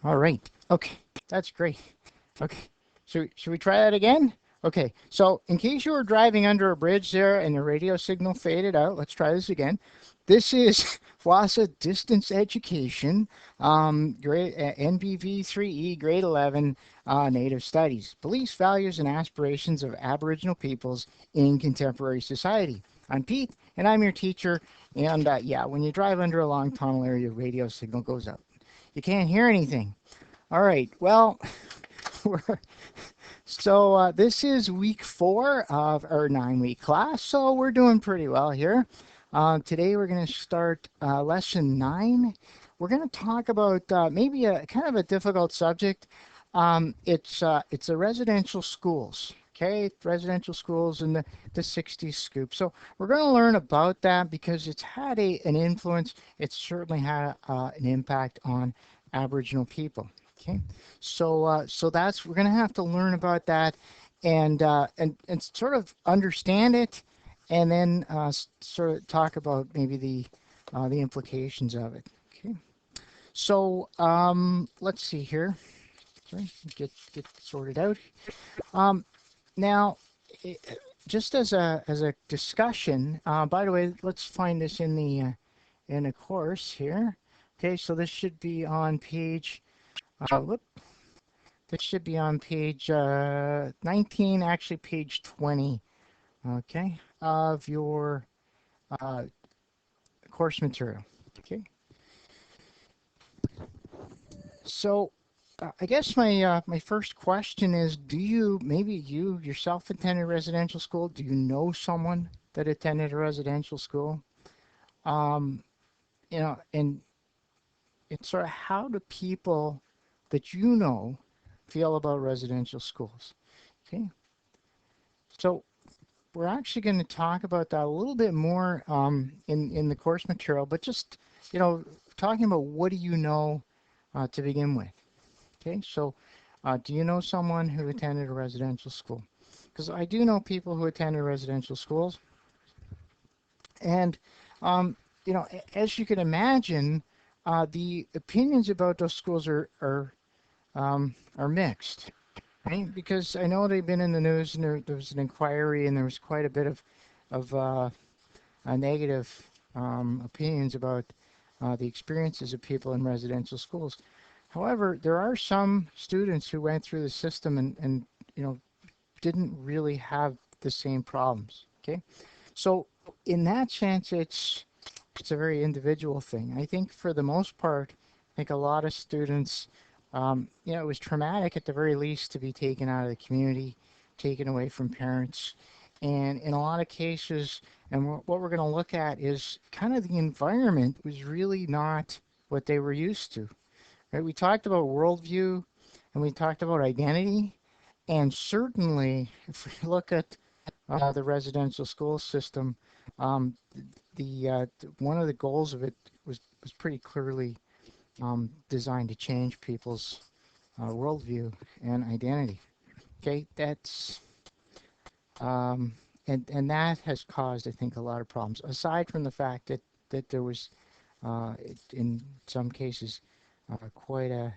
All right. Okay. That's great. Okay. Should we try that again? Okay. So in case you were driving under a bridge there and the radio signal faded out, let's try this again. This is FLASA Distance Education, grade NBV3E, grade 11, Native Studies, Beliefs, Values, and Aspirations of Aboriginal Peoples in Contemporary Society. I'm Pete, and I'm your teacher. And yeah, when you drive under a long tunnel area, your radio signal goes out. You can't hear anything. All right, well, so this is week 4 of our 9-week class, so we're doing pretty well here. Today we're going to start lesson 9. We're going to talk about maybe a kind of a difficult subject. It's the residential schools. Okay, residential schools in the 60s scoop. So we're going to learn about that because it's had an influence. It's certainly had an impact on Aboriginal people. Okay, so that's we're going to have to learn about that, and sort of understand it, and then sort of talk about maybe the implications of it. Okay, so let's see here. Sorry, get sorted out. Now, just as a discussion. By the way, let's find this in the course here. Okay, so this should be on page. Whoop. This should be on page 19, actually page 20, okay, of your course material. Okay. So I guess my first question is, maybe you yourself attended residential school? Do you know someone that attended a residential school? Um, and it's sort of, how do people that you know feel about residential schools? Okay. So we're actually going to talk about that a little bit more in the course material, but just, talking about what do you know to begin with. Okay, so do you know someone who attended a residential school? Because I do know people who attended residential schools, and as you can imagine, the opinions about those schools are mixed, right? Because I know they've been in the news, and there was an inquiry, and there was quite a bit of negative opinions about the experiences of people in residential schools. However, there are some students who went through the system and didn't really have the same problems. Okay, so in that sense, it's a very individual thing. I think for the most part, I think a lot of students, it was traumatic at the very least to be taken out of the community, taken away from parents, and in a lot of cases, and what we're going to look at is kind of the environment was really not what they were used to. Right? We talked about worldview, and we talked about identity, and certainly, if we look at the residential school system, um, one of the goals of it was pretty clearly designed to change people's worldview and identity. Okay, that's and that has caused, I think, a lot of problems. Aside from the fact that there was, in some cases, quite a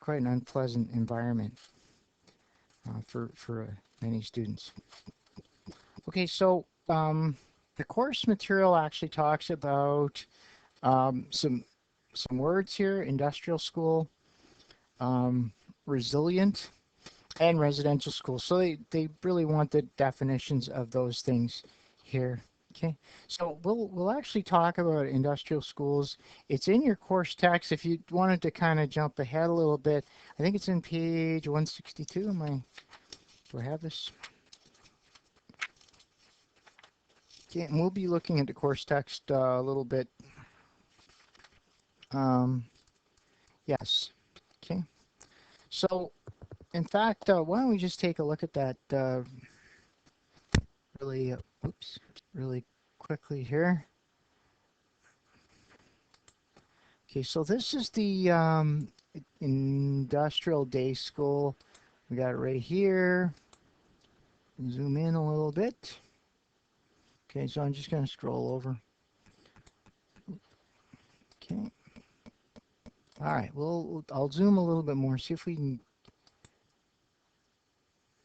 quite an unpleasant environment for many students. Okay, so the course material actually talks about some words here: industrial school, resilient, and residential school. So they really want the definitions of those things here. Okay, so we'll actually talk about industrial schools. It's in your course text. If you wanted to kind of jump ahead a little bit, I think it's in page 162. Do I have this? Okay, and we'll be looking at the course text a little bit. Yes. Okay. So, in fact, why don't we just take a look at that really, really quickly here. Okay, so this is the industrial day school. We got it right here. Zoom in a little bit. Okay, so I'm just going to scroll over. Okay. All right, well, I'll zoom a little bit more, see if we can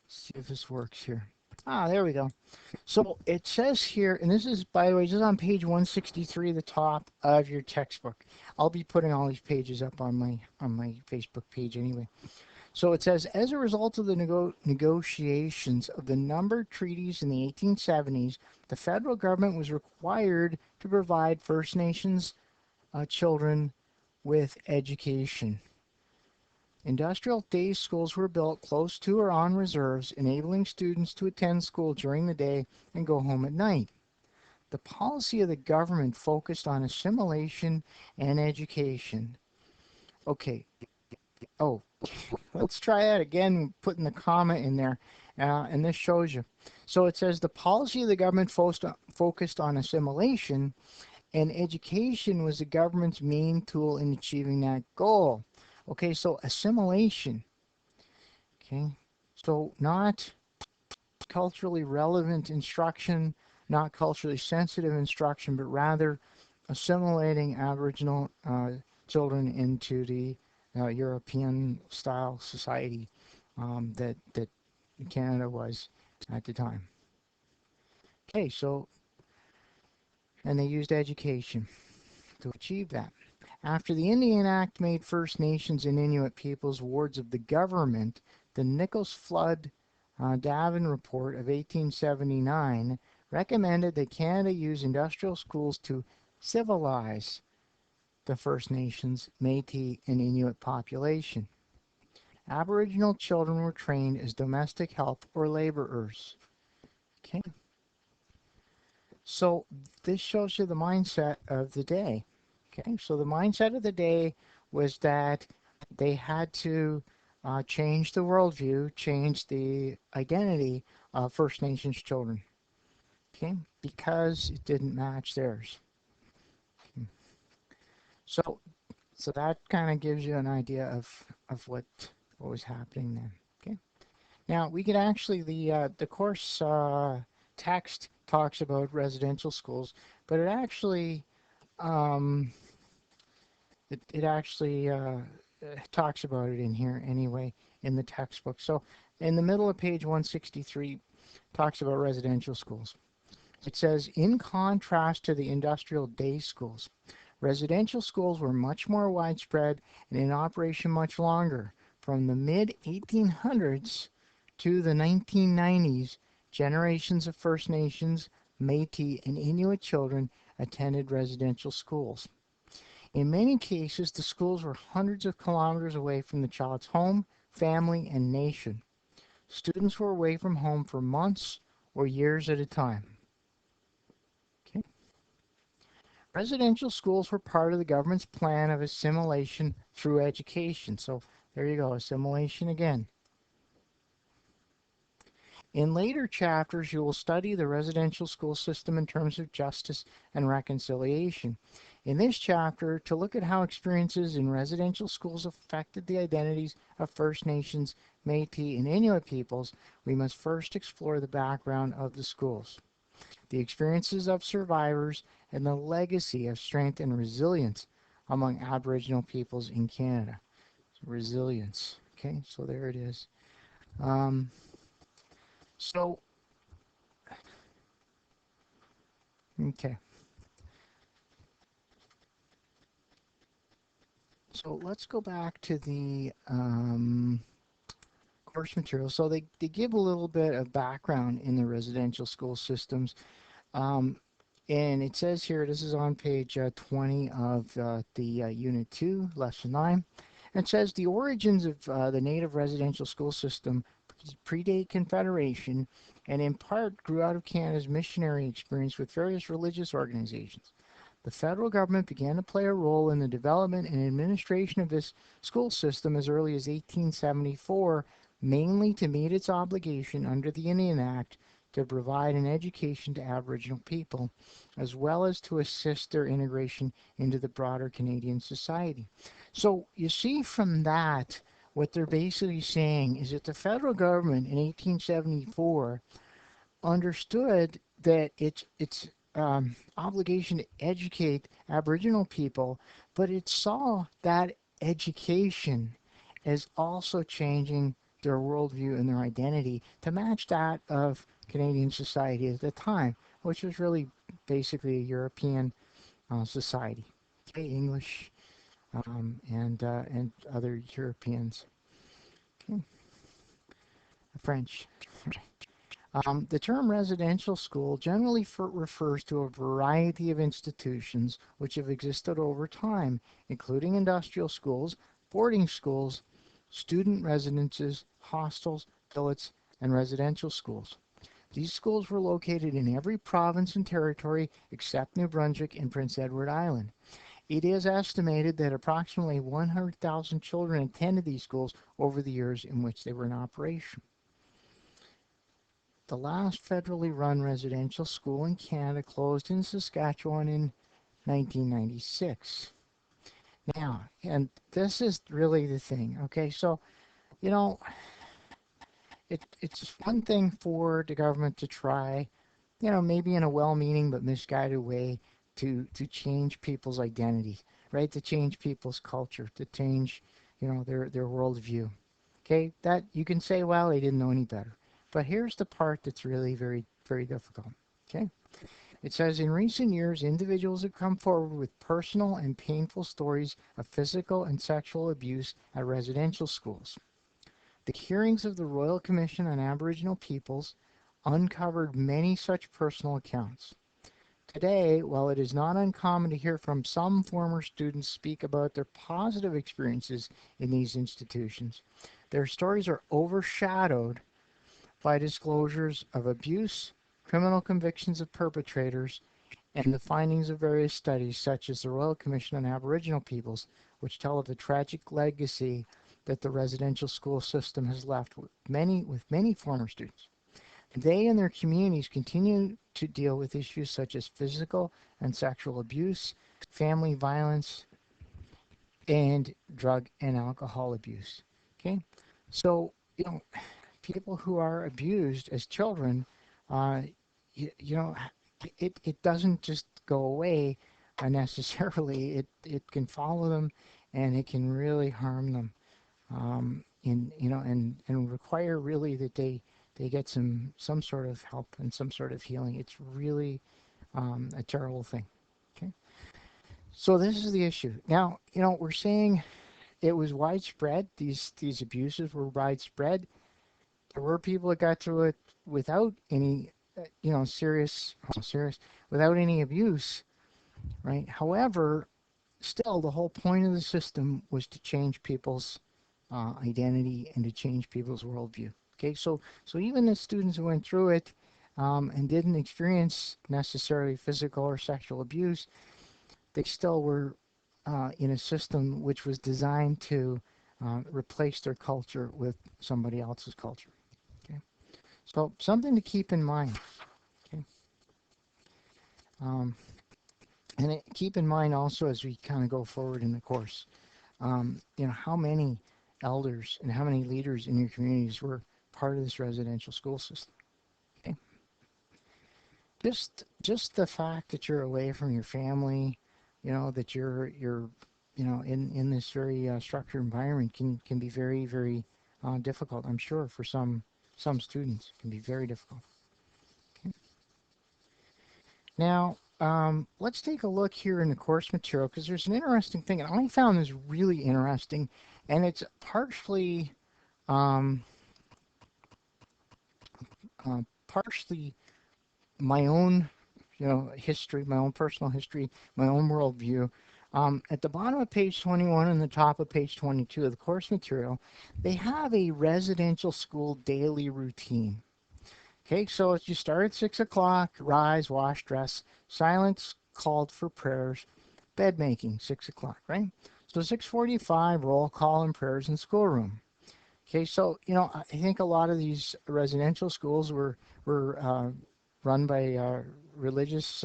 see if this works here. Ah, there we go. So it says here, and this is, by the way, this is on page 163, the top of your textbook. I'll be putting all these pages up on my Facebook page anyway. So it says, as a result of the negotiations of the numbered treaties in the 1870s, the federal government was required to provide First Nations children with education. Industrial day schools were built close to or on reserves, enabling students to attend school during the day and go home at night. The policy of the government focused on assimilation and education. Okay, oh, let's try that again, putting the comma in there, and this shows you. So it says the policy of the government focused on assimilation, and education was the government's main tool in achieving that goal. Okay, so assimilation. Okay, so not culturally relevant instruction, not culturally sensitive instruction, but rather assimilating Aboriginal children into the European style society that Canada was at the time. Okay, so, and they used education to achieve that. After the Indian Act made First Nations and Inuit peoples wards of the government, the Nichols Flood Davin Report of 1879 recommended that Canada use industrial schools to civilize the First Nations, Métis, and Inuit population. Aboriginal children were trained as domestic help or laborers. Okay, so this shows you the mindset of the day. Okay, so the mindset of the day was that they had to change the worldview, change the identity of First Nations children. Okay, because it didn't match theirs. Okay. So, so that kind of gives you an idea of what was happening then. Okay. Now we could actually the course text talks about residential schools, but it actually um, it actually talks about it in here anyway in the textbook. So in the middle of page 163 talks about residential schools. It says, in contrast to the industrial day schools, residential schools were much more widespread and in operation much longer. From the mid 1800s to the 1990s, generations of First Nations, Métis, and Inuit children attended residential schools. In many cases, the schools were hundreds of kilometers away from the child's home, family, and nation. Students were away from home for months or years at a time. Okay. Residential schools were part of the government's plan of assimilation through education. So there you go, assimilation again. In later chapters, you will study the residential school system in terms of justice and reconciliation. In this chapter, to look at how experiences in residential schools affected the identities of First Nations, Métis, and Inuit peoples, we must first explore the background of the schools, the experiences of survivors, and the legacy of strength and resilience among Aboriginal peoples in Canada. So resilience. Okay, so there it is. Um, so, okay. So let's go back to the course material. So they give a little bit of background in the residential school systems. Um, and it says here, this is on page 20 of the Unit 2, Lesson 9. It says the origins of the native residential school system predate Confederation and in part grew out of Canada's missionary experience with various religious organizations. The federal government began to play a role in the development and administration of this school system as early as 1874, mainly to meet its obligation under the Indian Act to provide an education to Aboriginal people, as well as to assist their integration into the broader Canadian society. So you see from that, what they're basically saying is that the federal government in 1874 understood that its obligation to educate Aboriginal people, but it saw that education is also changing their worldview and their identity to match that of Canadian society at the time, which was really basically a European society. Okay, English and other Europeans. Okay, French. The term residential school generally refers to a variety of institutions which have existed over time, including industrial schools, boarding schools, student residences, hostels, billets, and residential schools. These schools were located in every province and territory except New Brunswick and Prince Edward Island. It is estimated that approximately 100,000 children attended these schools over the years in which they were in operation. The last federally run residential school in Canada closed in Saskatchewan in 1996. Now, and this is really the thing, okay? So, you know, it's one thing for the government to try, maybe in a well-meaning but misguided way to change people's identity, right? To change people's culture, to change, their worldview. Okay, that you can say, well, they didn't know any better. But here's the part that's really very, very difficult. Okay, it says in recent years, individuals have come forward with personal and painful stories of physical and sexual abuse at residential schools. The hearings of the Royal Commission on Aboriginal Peoples uncovered many such personal accounts. Today, while it is not uncommon to hear from some former students speak about their positive experiences in these institutions, their stories are overshadowed by disclosures of abuse, criminal convictions of perpetrators, and the findings of various studies such as the Royal Commission on Aboriginal Peoples, which tell of the tragic legacy that the residential school system has left with many former students. They and their communities continue to deal with issues such as physical and sexual abuse, family violence, and drug and alcohol abuse. Okay, so people who are abused as children, uh, it doesn't just go away necessarily. It can follow them, and it can really harm them. And require really that they get some sort of help and some sort of healing. It's really a terrible thing. Okay, so this is the issue. Now, we're saying it was widespread. These abuses were widespread. There were people that got through it without any, serious, without any abuse, right? However, still, the whole point of the system was to change people's identity and to change people's worldview. Okay, so even the students who went through it and didn't experience necessarily physical or sexual abuse, they still were in a system which was designed to replace their culture with somebody else's culture. Okay, so something to keep in mind. Okay, um, and keep in mind also as we kind of go forward in the course. How many elders and how many leaders in your communities were part of this residential school system. Okay, just the fact that you're away from your family, that you're in this very structured environment can be very, very difficult. I'm sure for some students it can be very difficult. Okay. Now, let's take a look here in the course material because there's an interesting thing, and I found this really interesting, and it's um, partially my own, history, my own personal history, my own worldview. At the bottom of page 21 and the top of page 22 of the course material, they have a residential school daily routine. Okay, so as you start at 6 o'clock, rise, wash, dress, silence called for prayers, bed making, 6 o'clock, right? So 6:45, roll call and prayers in schoolroom. Okay, so I think a lot of these residential schools were run by religious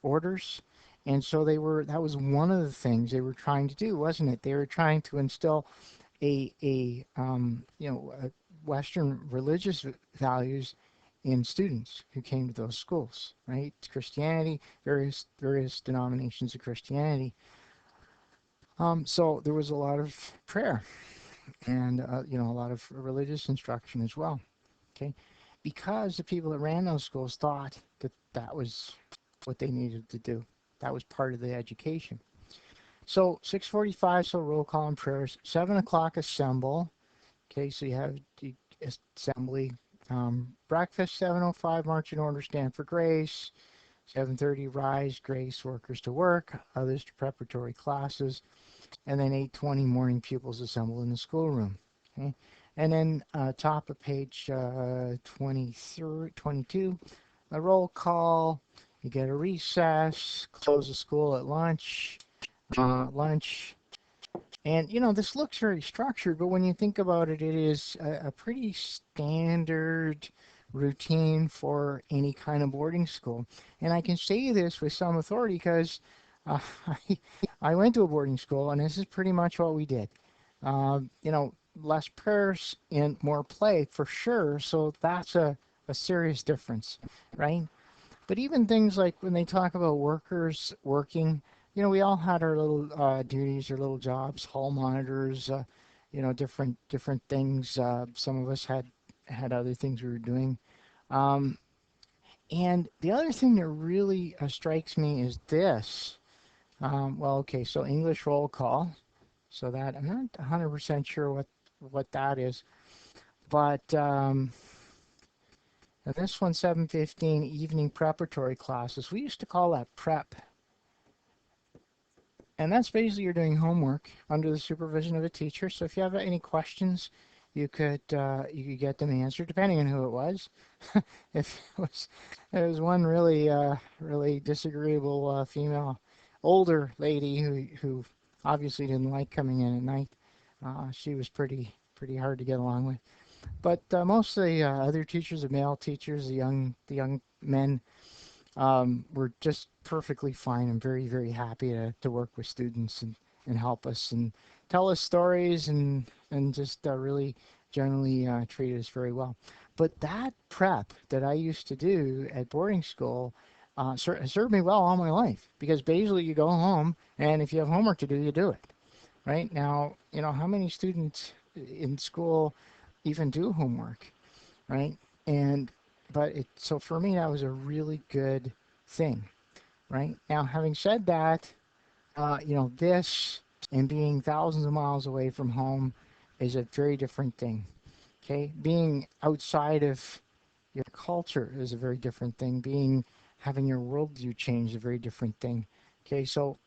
orders, and so that was one of the things they were trying to do, wasn't it? They were trying to instill a Western religious values in students who came to those schools, right? Christianity, various denominations of Christianity. So there was a lot of prayer and a lot of religious instruction as well. Okay, because the people that ran those schools thought that that was what they needed to do. That was part of the education. So 6:45, so roll call and prayers. 7 o'clock assemble. Okay, so you have the assembly. Breakfast 7:05, march in order, stand for grace. 7:30, rise, grace, workers to work, others to preparatory classes, and then 8:20, morning pupils assemble in the schoolroom. Okay, and then top of page 23, 22, a roll call. You get a recess, close the school at lunch. And this looks very structured, but when you think about it, it is a pretty standard routine for any kind of boarding school. And I can say this with some authority because uh, I, I went to a boarding school, and this is pretty much what we did. Less prayers and more play for sure. So that's a serious difference, right? But even things like when they talk about workers working, we all had our little duties or little jobs, hall monitors, different things. Some of us had other things we were doing. Um, and the other thing that really strikes me is this. Well, okay, so English roll call. So that I'm not 100% sure what that is, but and this one 7:15 evening preparatory classes. We used to call that prep. And that's basically you're doing homework under the supervision of a teacher. So if you have any questions, you could get them answered depending on who it was. If it was one really disagreeable female older lady who obviously didn't like coming in at night, she was pretty hard to get along with. But most of the other teachers, the male teachers, the young men, were just perfectly fine. I'm very, very happy to work with students and help us and tell us stories and just really generally treat us very well. But that prep that I used to do at boarding school served me well all my life because basically you go home and if you have homework to do, you do it. Right now, how many students in school even do homework? Right? And but so for me that was a really good thing, right? Now, having said that, this and being thousands of miles away from home is a very different thing. Okay, being outside of your culture is a very different thing. Having your worldview change is a very different thing. Okay, so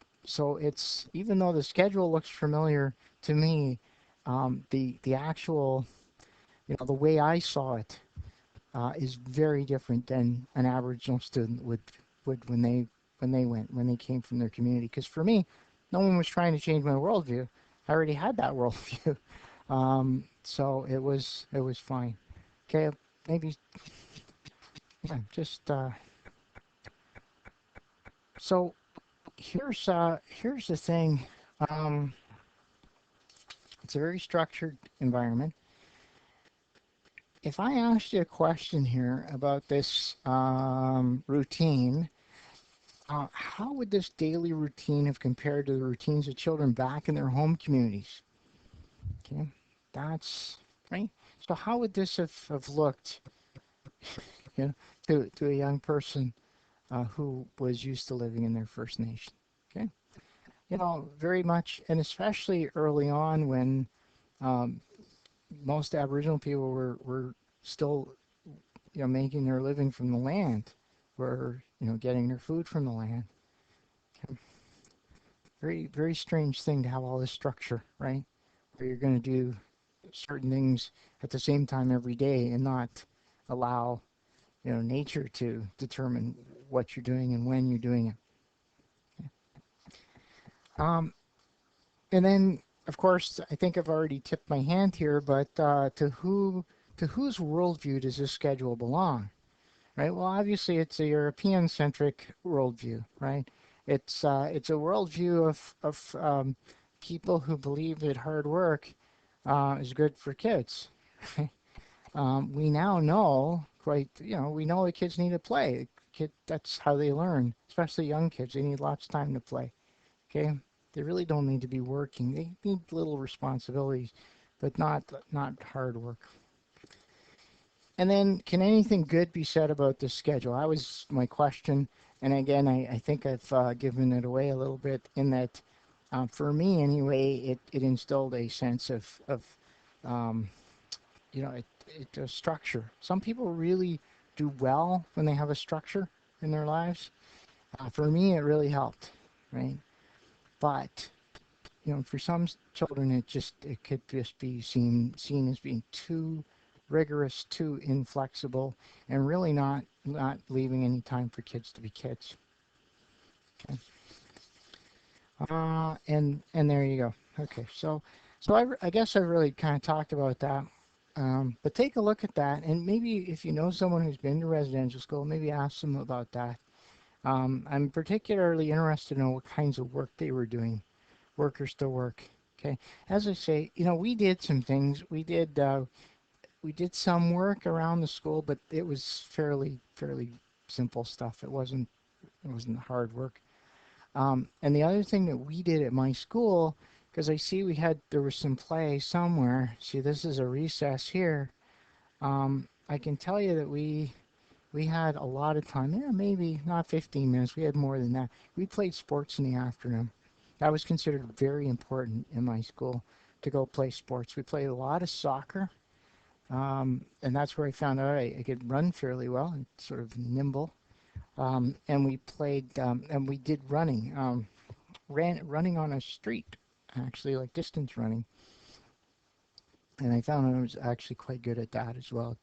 it's even though the schedule looks familiar to me, the actual the way I saw it is very different than an Aboriginal student would when they came from their community. Because for me, no one was trying to change my worldview. I already had that worldview, so it was fine. Okay, maybe yeah, just so here's the thing. Um, it's a very structured environment. If I asked you a question here about this routine, how would this daily routine have compared to the routines of children back in their home communities? Okay, that's right. So how would this have looked, you know, to a young person who was used to living in their First Nation? Okay, very much, and especially early on when um, most Aboriginal people were still, making their living from the land, were getting their food from the land. Okay. Very, very strange thing to have all this structure, right? Where you're going to do certain things at the same time every day and not allow, nature to determine what you're doing and when you're doing it. Um, and then, of course, I think I've already tipped my hand here, but to whose worldview does this schedule belong? Right? Well, obviously, it's a European-centric worldview, right? It's a worldview of people who believe that hard work is good for kids. We now know we know that kids need to play. That's how they learn, especially young kids. They need lots of time to play. Okay, They really don't need to be working. They need little responsibilities, but not hard work. And then, can anything good be said about this schedule? That was my question. And again, I think I've given it away a little bit in that, for me anyway, it instilled a sense of um, a structure. Some people really do well when they have a structure in their lives. For me, it really helped, right? But for some children, it could just be seen as being too rigorous, too inflexible, and really not leaving any time for kids to be kids. Okay. And there you go. Okay, so I guess I really kind of talked about that. But take a look at that, and maybe if you know someone who's been to residential school, maybe ask them about that. I'm particularly interested in what kinds of work they were doing, workers to work. Okay, as I say, we did some things. We did some work around the school, but it was fairly simple stuff. It wasn't hard work. And the other thing that we did at my school, because I see there was some play somewhere. See, this is a recess here. I can tell you that we had a lot of time. Yeah, maybe not 15 minutes. We had more than that. We played sports in the afternoon. That was considered very important in my school to go play sports. We played a lot of soccer, and that's where I found out I could run fairly well and sort of nimble. And we played, and we did running. Running on a street, actually, like distance running. And I found I was actually quite good at that as well.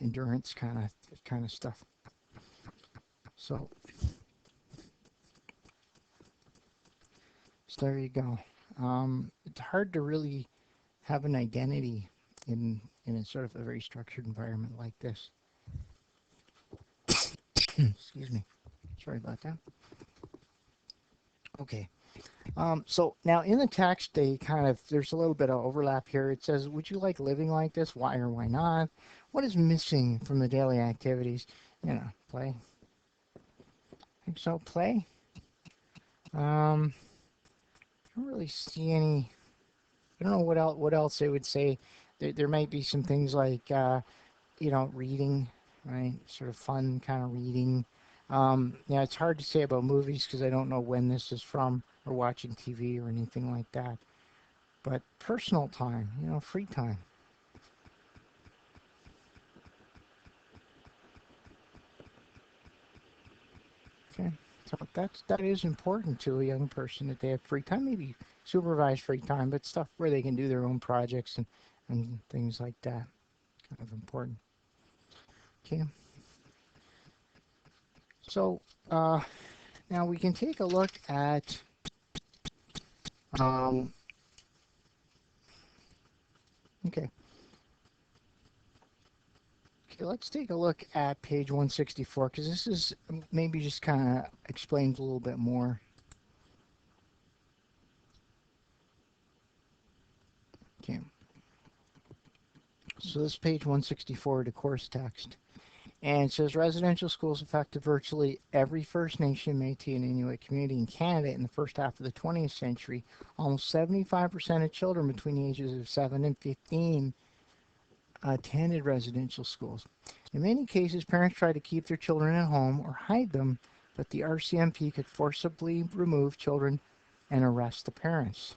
Endurance kind of stuff. So, so there you go. It's hard to really have an identity in a sort of a very structured environment like this. Excuse me. Sorry about that. Okay. So now in the text, there's a little bit of overlap here. It says, would you like living like this? Why or why not? What is missing from the daily activities? Play. I think so, play. I don't really see any. I don't know what else they would say. There might be some things like, reading, right? Sort of fun kind of reading. Yeah, it's hard to say about movies because I don't know when this is from or watching TV or anything like that. But personal time, free time. Okay, so that is important to a young person that they have free time, maybe supervised free time, but stuff where they can do their own projects and things like that. Kind of important. Okay, so now we can take a look at um, okay. Okay, let's take a look at page 164 because this is maybe just kind of explains a little bit more. Okay, so this is page 164 of the course text. And it says residential schools affected virtually every First Nation, Métis, and Inuit community in Canada in the first half of the 20th century. Almost 75% of children between the ages of 7 and 15 attended residential schools. In many cases, parents tried to keep their children at home or hide them, but the RCMP could forcibly remove children and arrest the parents.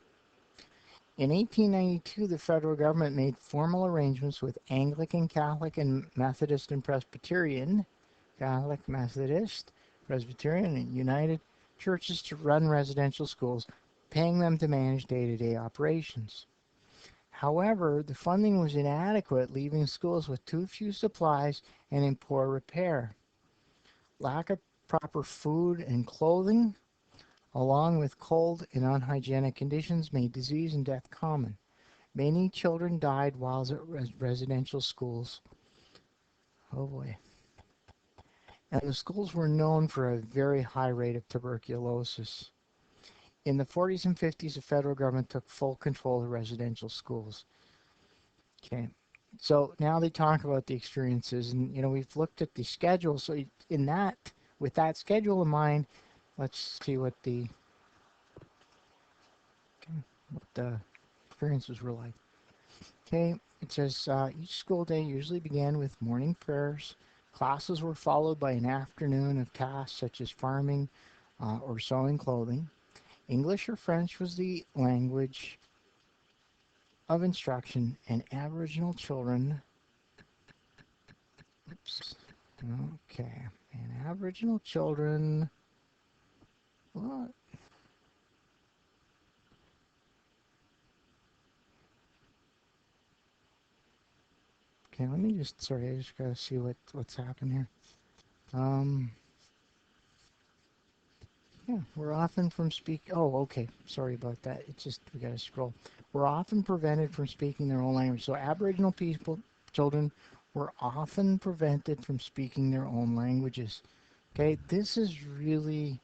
In 1892, the federal government made formal arrangements with Anglican, Catholic, and Methodist and Presbyterian, Catholic, Methodist, Presbyterian, and United churches to run residential schools, paying them to manage day-to-day operations. However, the funding was inadequate, leaving schools with too few supplies and in poor repair. Lack of proper food and clothing, along with cold and unhygienic conditions, made disease and death common. Many children died while at residential schools. Oh boy. And the schools were known for a very high rate of tuberculosis. In the 40s and 50s, the federal government took full control of residential schools. Okay. So now they talk about the experiences, and we've looked at the schedule. So with that schedule in mind, let's see what the what the experiences were like. Okay, it says each school day usually began with morning prayers. Classes were followed by an afternoon of tasks such as farming or sewing clothing. English or French was the language of instruction, and Aboriginal children. Oops. Okay, and Aboriginal children. What? Okay, let me just. Sorry, I just gotta see what's happened here. Um. Yeah, we're often from speak. Oh, okay. Sorry about that. It's just we gotta scroll. We're often prevented from speaking their own language. So Aboriginal people, children, were often prevented from speaking their own languages. Okay, this is really,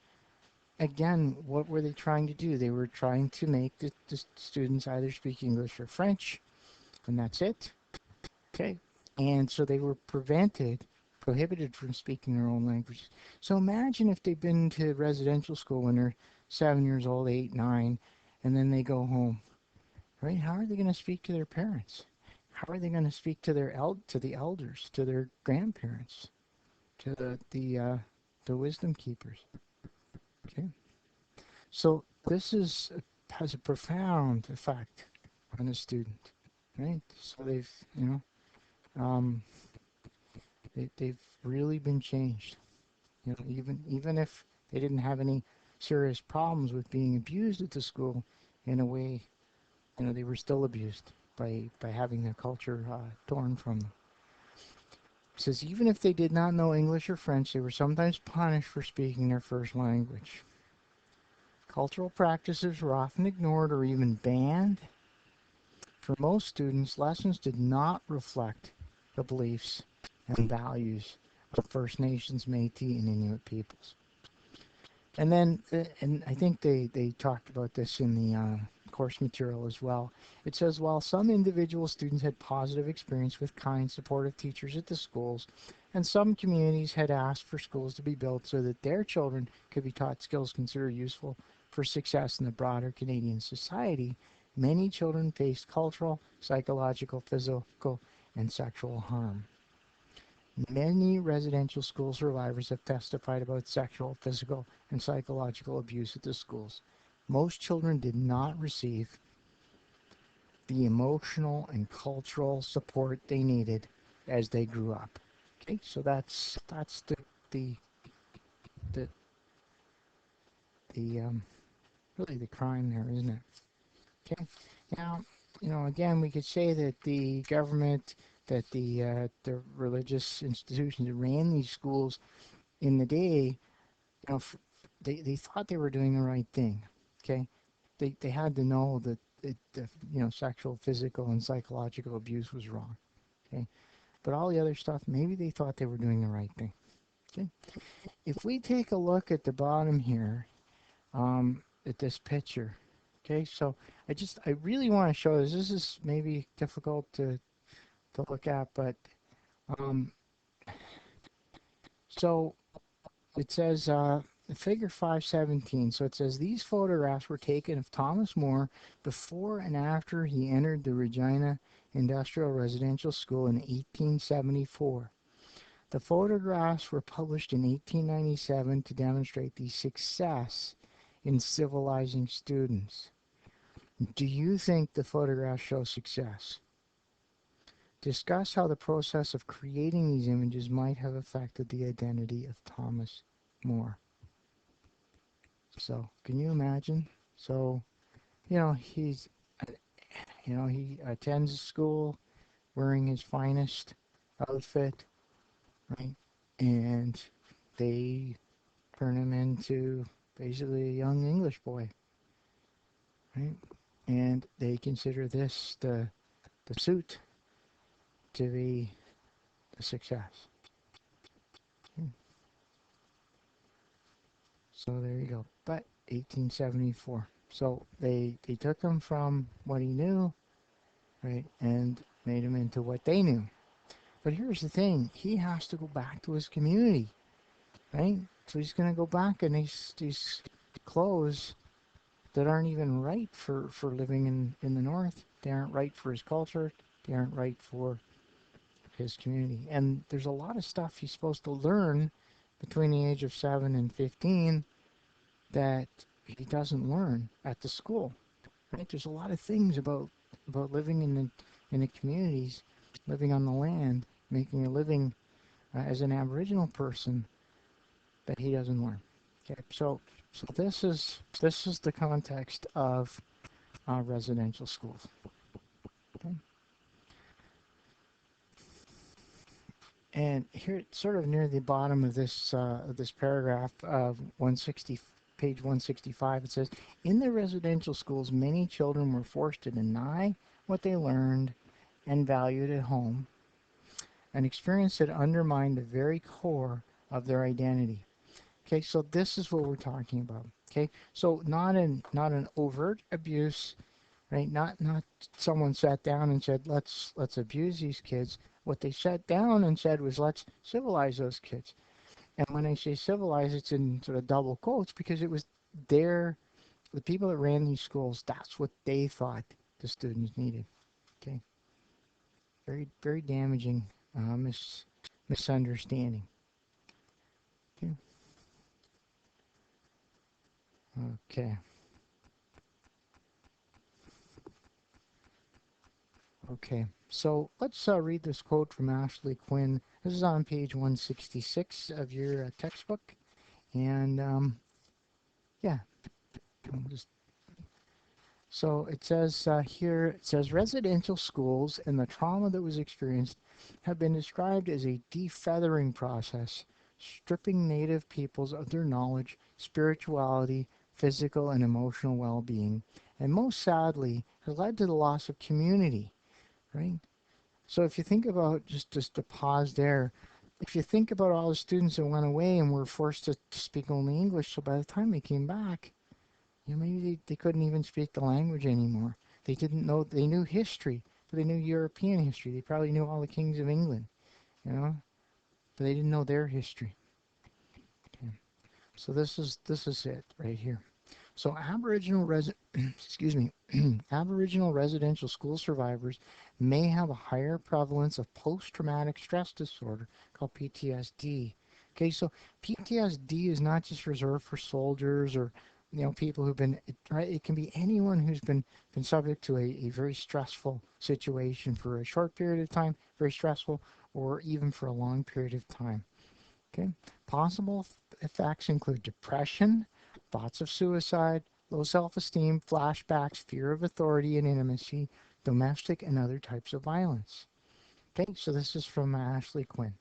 again, what were they trying to do? They were trying to make the students either speak English or French, and that's it. Okay. And so they were prohibited from speaking their own languages. So imagine if they've been to residential school when they're 7 years old, 8, 9, and then they go home, right? How are they going to speak to their parents? How are they going to speak to to the elders, to their grandparents, to the wisdom keepers? Okay. So this has a profound effect on a student, right? So they've, um, they've really been changed. Even if they didn't have any serious problems with being abused at the school, in a way, they were still abused by having their culture torn from them. It says even if they did not know English or French, they were sometimes punished for speaking their first language. Cultural practices were often ignored or even banned. For most students, lessons did not reflect the beliefs and values of First Nations, Métis, and Inuit peoples. And then, and I think they talked about this in the course material as well. It says while some individual students had positive experience with kind, supportive teachers at the schools, and some communities had asked for schools to be built so that their children could be taught skills considered useful for success in the broader Canadian society, many children faced cultural, psychological, physical, and sexual harm. Many residential school survivors have testified about sexual, physical, and psychological abuse at the schools. Most children did not receive the emotional and cultural support they needed as they grew up. Okay, so that's the the the really the crime there, isn't it? Okay, now again we could say that the government, that the religious institutions that ran these schools in the day, you know, they thought they were doing the right thing. Okay, they had to know that the sexual, physical, and psychological abuse was wrong. Okay, but all the other stuff, maybe they thought they were doing the right thing. Okay, if we take a look at the bottom here, at this picture. Okay, so I really want to show this. This is maybe difficult to look at, but um, so it says figure 517. So it says these photographs were taken of Thomas More before and after he entered the Regina Industrial Residential School in 1874. The photographs were published in 1897 to demonstrate the success in civilizing students. Do you think the photographs show success? Discuss how the process of creating these images might have affected the identity of Thomas More. So, can you imagine? So, he's, he attends school wearing his finest outfit, right? And they turn him into basically a young English boy, right? And they consider this the suit to be a success. Hmm. So there you go. But 1874. So they took him from what he knew, right, and made him into what they knew. But here's the thing: he has to go back to his community, right? So he's going to go back, and these clothes that aren't even right for living in the North. They aren't right for his culture. They aren't right for his community. And there's a lot of stuff he's supposed to learn between the age of 7 and 15 that he doesn't learn at the school. Right? There's a lot of things about living in the communities, living on the land, making a living as an Aboriginal person that he doesn't learn. Okay, so this is the context of residential schools. Okay? And here, sort of near the bottom of this paragraph of 160, page 165, it says, in the residential schools, many children were forced to deny what they learned and valued at home, an experience that undermined the very core of their identity. Okay, so this is what we're talking about. Okay, so not an overt abuse, right? Not someone sat down and said let's abuse these kids. What they sat down and said was let's civilize those kids. And when I say civilize, it's in sort of double quotes because it was their the people that ran these schools. That's what they thought the students needed. Okay, very damaging misunderstanding. Okay, okay. Okay, so let's read this quote from Ashley Quinn. This is on page 166 of your textbook. And yeah, just, so it says here, it says residential schools and the trauma that was experienced have been described as a defeathering process, stripping Native peoples of their knowledge, spirituality, physical and emotional well-being, and most sadly has led to the loss of community, right? So if you think about, just to pause there, if you think about all the students that went away and were forced to speak only English, so by the time they came back, maybe they couldn't even speak the language anymore. They didn't know, they knew history, but they knew European history. They probably knew all the kings of England, you know, but they didn't know their history. Okay. So this is it right here. So excuse me, Aboriginal residential school survivors may have a higher prevalence of post-traumatic stress disorder called PTSD. Okay, so PTSD is not just reserved for soldiers or people who've been right. It can be anyone who's been subject to a very stressful situation for a short period of time, very stressful, or even for a long period of time. Okay, possible effects include depression, thoughts of suicide, low self-esteem, flashbacks, fear of authority and intimacy, domestic and other types of violence. Okay, so this is from Ashley Quinn.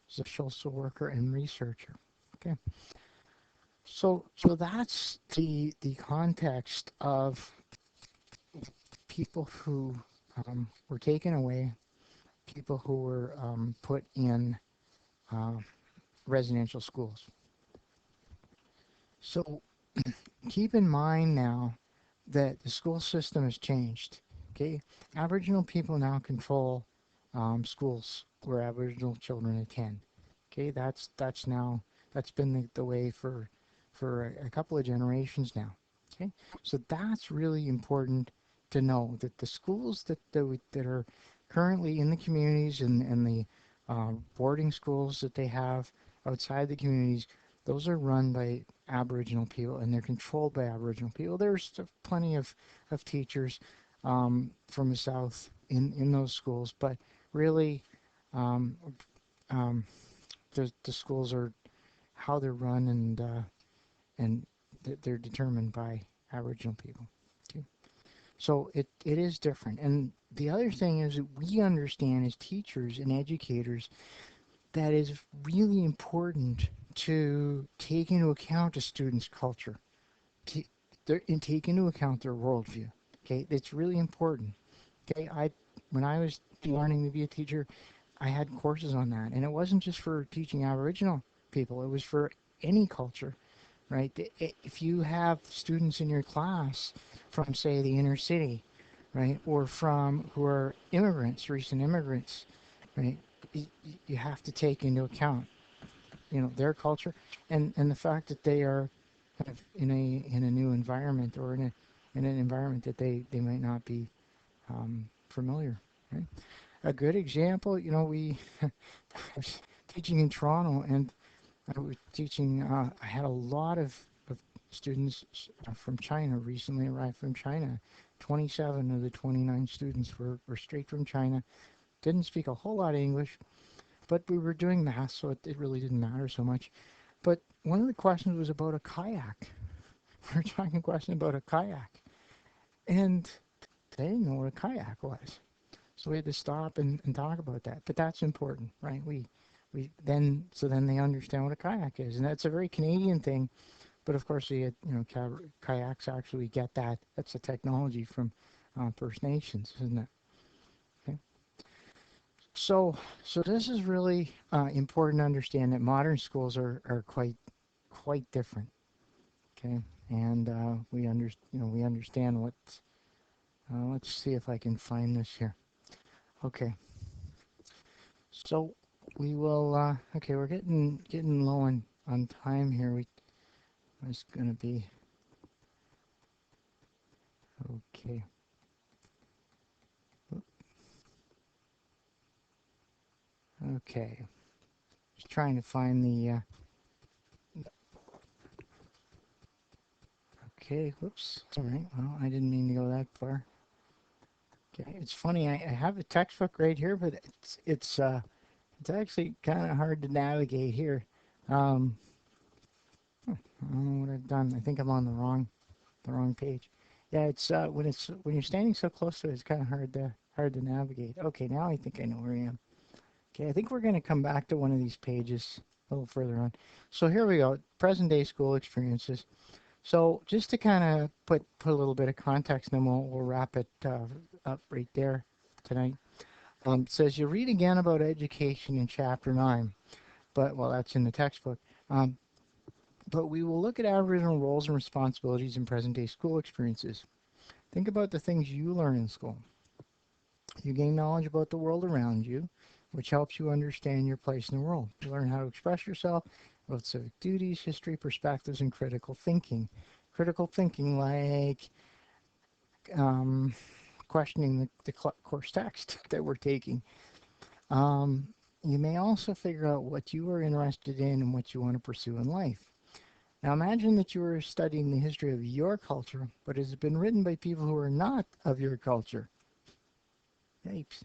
She's a social worker and researcher. Okay, so that's the context of people who were taken away, people who were put in uh, residential schools. So keep in mind now that the school system has changed. Okay, Aboriginal people now control schools where Aboriginal children attend. Okay, that's been the way for a couple of generations now. Okay, so that's really important to know that the schools that are currently in the communities and the boarding schools that they have outside the communities, those are run by Aboriginal people and they're controlled by Aboriginal people. There's plenty of teachers from the South in those schools, but really um, um, the schools are how they're run and they're determined by Aboriginal people. Okay. So it is different. And the other thing is that we understand as teachers and educators that is really important to take into account a student's culture, t- and take into account their worldview. Okay, it's really important. Okay, when I was learning to be a teacher, I had courses on that, and it wasn't just for teaching Aboriginal people; it was for any culture, right? If you have students in your class from, say, the inner city, right, or from who are immigrants, recent immigrants, right, you, you have to take into account, their culture and the fact that they are kind of in a new environment, or in an environment that they might not be familiar. Right? A good example, we I was teaching in Toronto, and I was teaching. I had a lot of students from China, recently arrived from China. 27 of the 29 students were straight from China. Didn't speak a whole lot of English, but we were doing math, so it really didn't matter so much. But one of the questions was about a kayak. We were talking a question about a kayak, and they didn't know what a kayak was. So we had to stop and talk about that. But that's important, right? Then they understand what a kayak is, and that's a very Canadian thing. But of course, kayaks actually get that. That's a technology from First Nations, isn't it? Okay. So so this is really important to understand that modern schools are quite different. Okay, and we understand what. Let's see if I can find this here. Okay, so we will. Okay, we're getting low on time here. It's gonna be okay. Okay, just trying to find the. Okay, whoops. All right. Well, I didn't mean to go that far. Okay, it's funny. I have a textbook right here, but it's actually kind of hard to navigate here. Um, I don't know what I've done. I think I'm on the wrong page. Yeah, when you're standing so close to it, it's kind of hard to navigate. Okay, now I think I know where I am. Okay, I think we're going to come back to one of these pages a little further on. So here we go, present day school experiences. So just to kind of put a little bit of context, and then we'll wrap it up right there tonight. It says you read again about education in chapter 9, but well, that's in the textbook. Um, but we will look at Aboriginal roles and responsibilities in present day school experiences. Think about the things you learn in school. You gain knowledge about the world around you, which helps you understand your place in the world. You learn how to express yourself about civic duties, history, perspectives, and critical thinking. Critical thinking, like um, questioning the course text that we're taking. Um, you may also figure out what you are interested in and what you want to pursue in life. Now imagine that you are studying the history of your culture, but it has been written by people who are not of your culture. Yikes.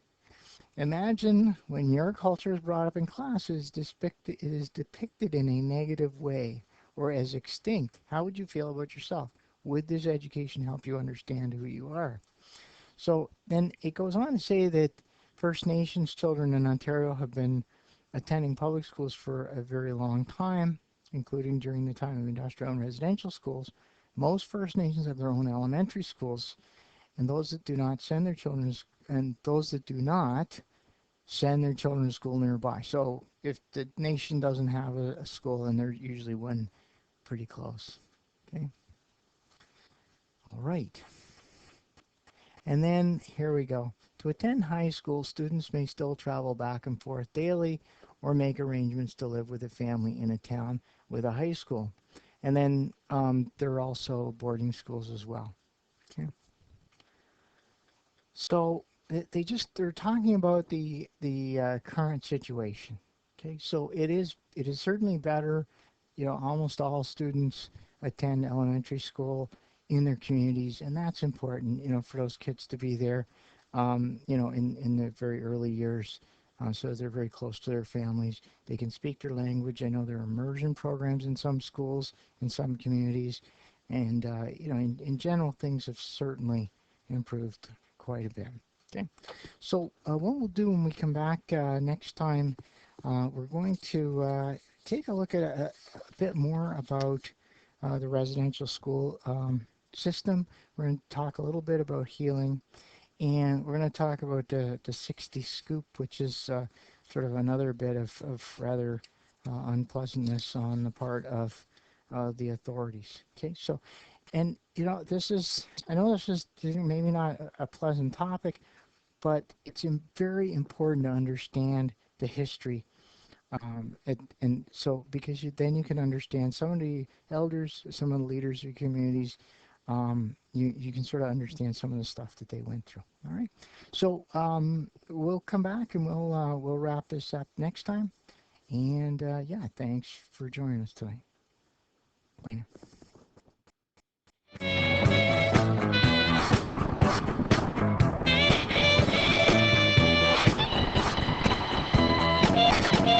Imagine when your culture is brought up in class, it is depicted in a negative way or as extinct. How would you feel about yourself? Would this education help you understand who you are? So then it goes on to say that First Nations children in Ontario have been attending public schools for a very long time, including during the time of industrial and residential schools. Most First Nations have their own elementary schools, and those that do not send their children to school nearby. So if the nation doesn't have a school, then there's usually one pretty close. Okay. All right. And then here we go. To attend high school, students may still travel back and forth daily or make arrangements to live with a family in a town with a high school. And then there are also boarding schools as well. Okay. So they're talking about the current situation. Okay, so it is certainly better. Almost all students attend elementary school in their communities, and that's important. For those kids to be there. In the very early years, so they're very close to their families. They can speak their language. I know there are immersion programs in some schools, in some communities, and in general, things have certainly improved quite a bit. Okay, so what we'll do when we come back next time, we're going to take a look at a bit more about the residential school system. We're going to talk a little bit about healing, and we're going to talk about the 60 scoop, which is sort of another bit of rather unpleasantness on the part of the authorities. Okay, so and I know this is maybe not a pleasant topic, but it's very important to understand the history And so because then you can understand some of the elders, some of the leaders of your communities, you can sort of understand some of the stuff that they went through. All right. So we'll come back and we'll wrap this up next time. And yeah, thanks for joining us today. Bye now.